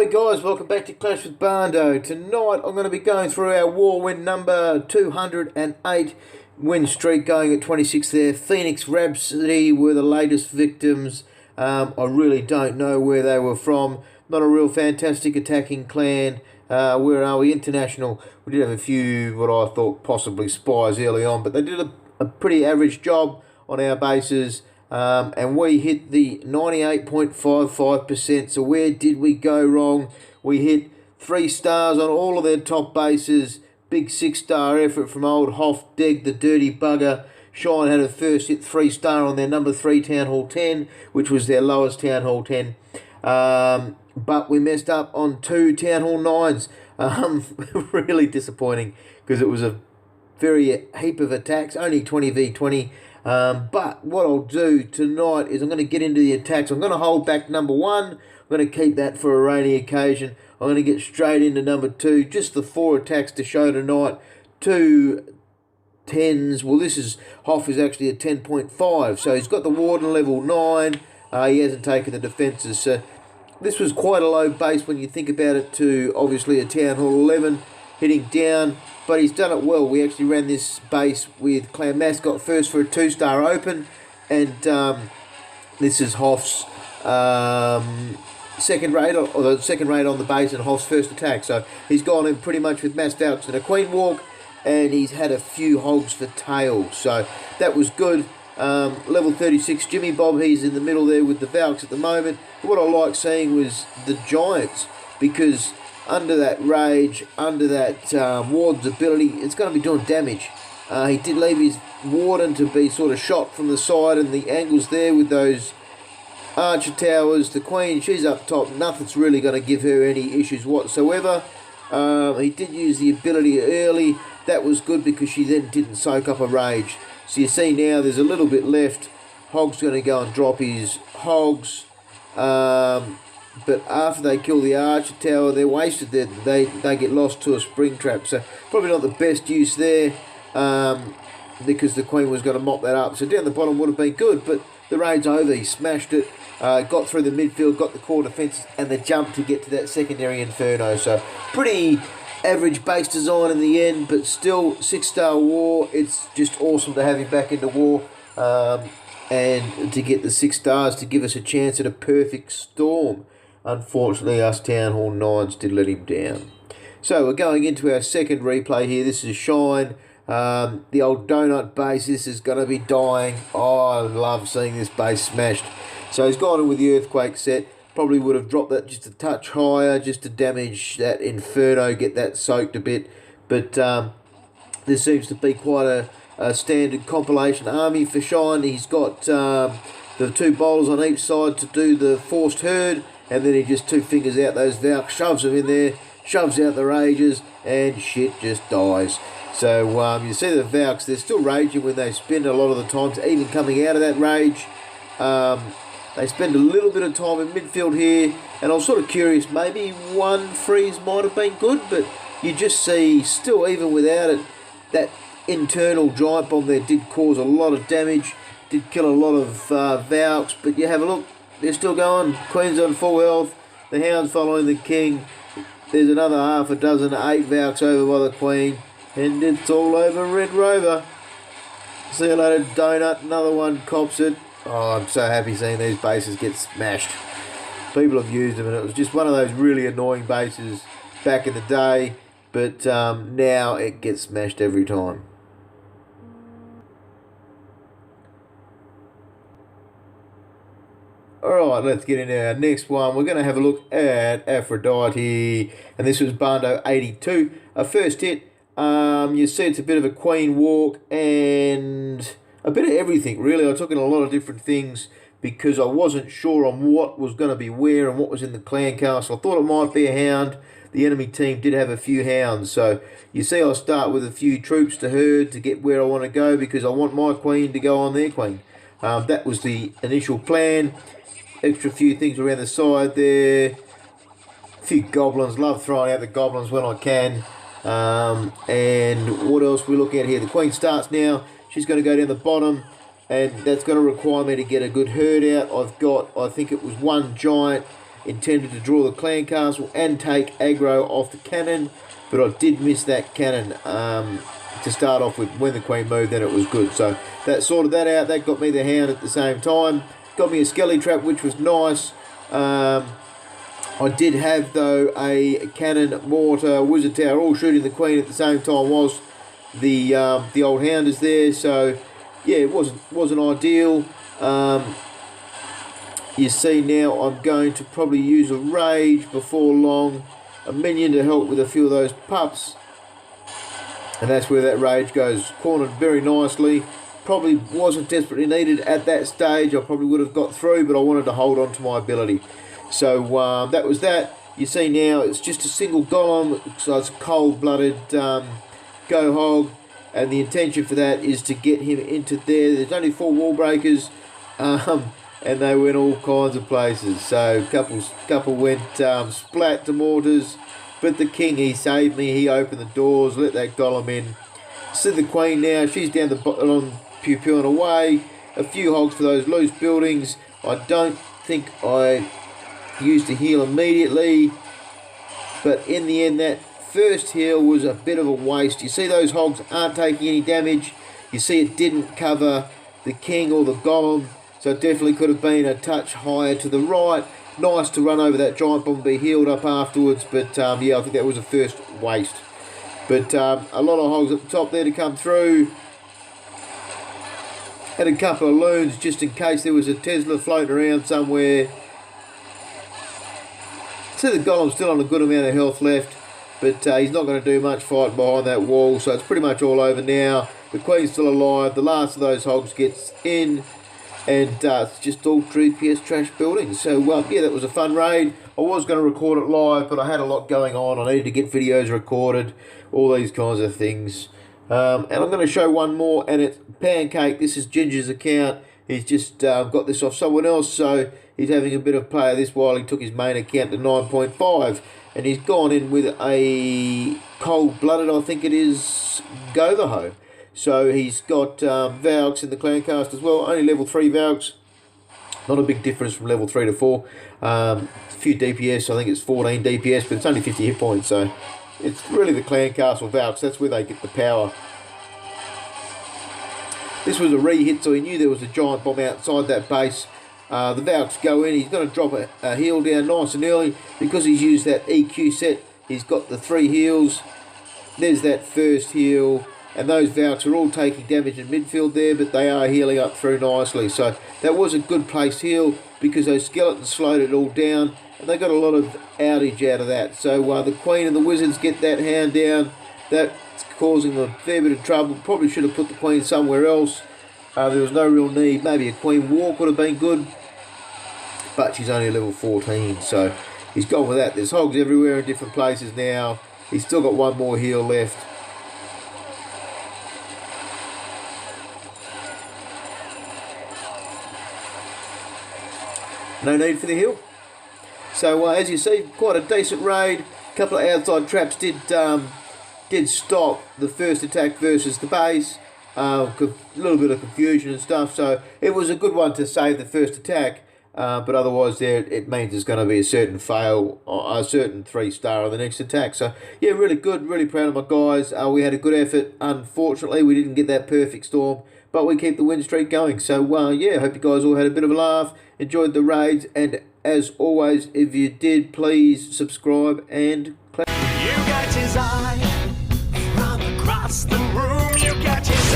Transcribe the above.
G'day guys, welcome back to Clash with Bando. Tonight I'm going to be going through our war win number 208 win streak, going at 26 there. PhoenixRhapsody were the latest victims. I really don't know where they were from. Not a real fantastic attacking clan. Where are we? International. We did have a few what I thought possibly spies early on, but they did a pretty average job on our bases. And we hit the 98.55%. So where did we go wrong? We hit 3 stars on all of their top bases. Big 6-star effort from old Hoff Deg, the dirty bugger. Shine had a first hit 3-star on their number 3 Town Hall 10, which was their lowest Town Hall 10. But we messed up on 2 Town Hall 9s. Really disappointing because it was a very heap of attacks, only 20v20. But what I'll do tonight is I'm going to get into the attacks. I'm going to hold back number 1. I'm going to keep that for a rainy occasion. I'm going to get straight into number 2. Just the 4 attacks to show tonight. 2 10s. Well, Hoff is actually a 10.5. So he's got the Warden level 9. He hasn't taken the defences. So this was quite a low base when you think about it, to obviously a Town Hall 11 hitting down. But he's done it well. We actually ran this base with Clan Mascot first for a 2-star open, and this is Hoff's second raid, or the second raid on the base, and Hoff's first attack. So he's gone in pretty much with massed Valks and a Queen Walk, and he's had a few hogs for tails. So that was good. Level 36 Jimmy Bob, he's in the middle there with the Valks at the moment. What I like seeing was the Giants, because under that rage, under that Warden's ability, it's going to be doing damage. He did leave his Warden to be sort of shot from the side, and the angles there with those Archer Towers. The Queen, she's up top. Nothing's really going to give her any issues whatsoever. He did use the ability early. That was good because she then didn't soak up a rage. So you see now there's a little bit left. Hog's going to go and drop his Hogs. But after they kill the Archer Tower, they're wasted. They get lost to a spring trap. So probably not the best use there, because the Queen was going to mop that up. So down the bottom would have been good, but the raid's over. He smashed it, got through the midfield, got the core defence, and the jump to get to that secondary Inferno. So pretty average base design in the end, but still 6-star war. It's just awesome to have him back into war. And to get the 6 stars to give us a chance at a perfect storm. Unfortunately, us Town Hall 9s did let him down. So we're going into our second replay here. This is Shine. The old donut base. This is going to be dying. Oh, I love seeing this base smashed. So he's gone in with the Earthquake set. Probably would have dropped that just a touch higher, just to damage that Inferno, get that soaked a bit. But this seems to be quite a standard compilation army for Shine. He's got the 2 bowlers on each side to do the forced herd, and then he just 2 fingers out those Valks, shoves them in there, shoves out the rages, and shit just dies. So you see the Valks, they're still raging when they spend a lot of the times, even coming out of that rage. They spend a little bit of time in midfield here, and I was sort of curious, maybe 1 freeze might have been good, but you just see, still even without it, that internal giant bomb there did cause a lot of damage, did kill a lot of Valks. But you have a look, they're still going. Queen's on full health, the Hound's following the King. There's another half a dozen, 8 Valks over by the Queen, and it's all over Red Rover. See you later, Donut. Another one cops it. Oh, I'm so happy seeing these bases get smashed. People have used them, and it was just one of those really annoying bases back in the day, but now it gets smashed every time. Alright, let's get into our next one. We're going to have a look at Aphrodite, and this was Bando 82. A first hit, you see it's a bit of a Queen Walk and a bit of everything, really. I took in a lot of different things because I wasn't sure on what was going to be where and what was in the clan castle. I thought it might be a Hound. The enemy team did have a few Hounds, so you see I'll start with a few troops to herd to get where I want to go, because I want my Queen to go on their Queen. That was the initial plan. Extra few things around the side there. A few goblins. Love throwing out the goblins when I can. And what else we look at here? The Queen starts now. She's going to go down the bottom, and that's going to require me to get a good herd out. I've got, I think it was 1 giant intended to draw the clan castle and take aggro off the cannon, but I did miss that cannon to start off with. When the queen moved, then it was good. So that sorted that out. That got me the hound at the same time. Got me a skelly trap, which was nice. I did have, though, a cannon, mortar, wizard tower, all shooting the queen at the same time whilst the old hound is there. So yeah, it wasn't ideal. You see now I'm going to probably use a rage before long, a minion to help with a few of those pups, and that's where that rage goes. Cornered very nicely. Probably wasn't desperately needed at that stage. I probably would have got through, but I wanted to hold on to my ability. So that was that. You see now it's just a single golem, so it's cold-blooded GoHog, and the intention for that is to get him into there. There's only 4 wall breakers, and they went all kinds of places. So couple went splat to mortars, but the king, he saved me. He opened the doors, let that golem in. See the queen now, she's down the bottom, pew-pewing away. A few hogs for those loose buildings. I don't think I used a heal immediately, but in the end that first heal was a bit of a waste. You see those hogs aren't taking any damage. You see it didn't cover the king or the golem, so it definitely could have been a touch higher to the right. Nice to run over that giant bomb and be healed up afterwards, but yeah, I think that was a first waste. But a lot of hogs at the top there to come through. Had a couple of loons just in case there was a Tesla floating around somewhere. See the golem's still on a good amount of health left, but he's not going to do much fighting behind that wall, so it's pretty much all over now. The queen's still alive. The last of those hogs gets in, and it's just all GPS trash buildings. So yeah, that was a fun raid. I was going to record it live, but I had a lot going on. I needed to get videos recorded, all these kinds of things. And I'm going to show one more, and it's Pancake. This is Ginger's account. He's just got this off someone else, so he's having a bit of play of this while he took his main account to 9.5. And he's gone in with a cold-blooded, I think it is, GoVaHo. So he's got Valks in the clan cast as well. Only level 3 Valks. Not a big difference from level 3 to 4. A few DPS, I think it's 14 DPS, but it's only 50 hit points. So it's really the clan castle Valks. That's where they get the power. This was a re-hit, so he knew there was a giant bomb outside that base. The Valks go in. He's going to drop a heal down nice and early because he's used that EQ set. He's got the 3 heals. There's that first heal. And those Valks are all taking damage in midfield there, but they are healing up through nicely. So that was a good placed heal because those skeletons slowed it all down, and they got a lot of outage out of that. So the Queen and the Wizards get that hound down. That's causing them a fair bit of trouble. Probably should have put the Queen somewhere else. There was no real need. Maybe a Queen walk would have been good, but she's only level 14, so he's gone with that. There's hogs everywhere in different places now. He's still got one more heal left. No need for the heal. So as you see, quite a decent raid. A couple of outside traps did stop the first attack versus the base. A little bit of confusion and stuff. So it was a good one to save the first attack. But otherwise there it means there's going to be a certain fail, or a certain 3-star on the next attack. So yeah, really good, really proud of my guys. We had a good effort. Unfortunately we didn't get that perfect storm, but we keep the win streak going. So yeah, I hope you guys all had a bit of a laugh, enjoyed the raids, and as always, if you did, please subscribe and clap. You got his eye from across the room, you got his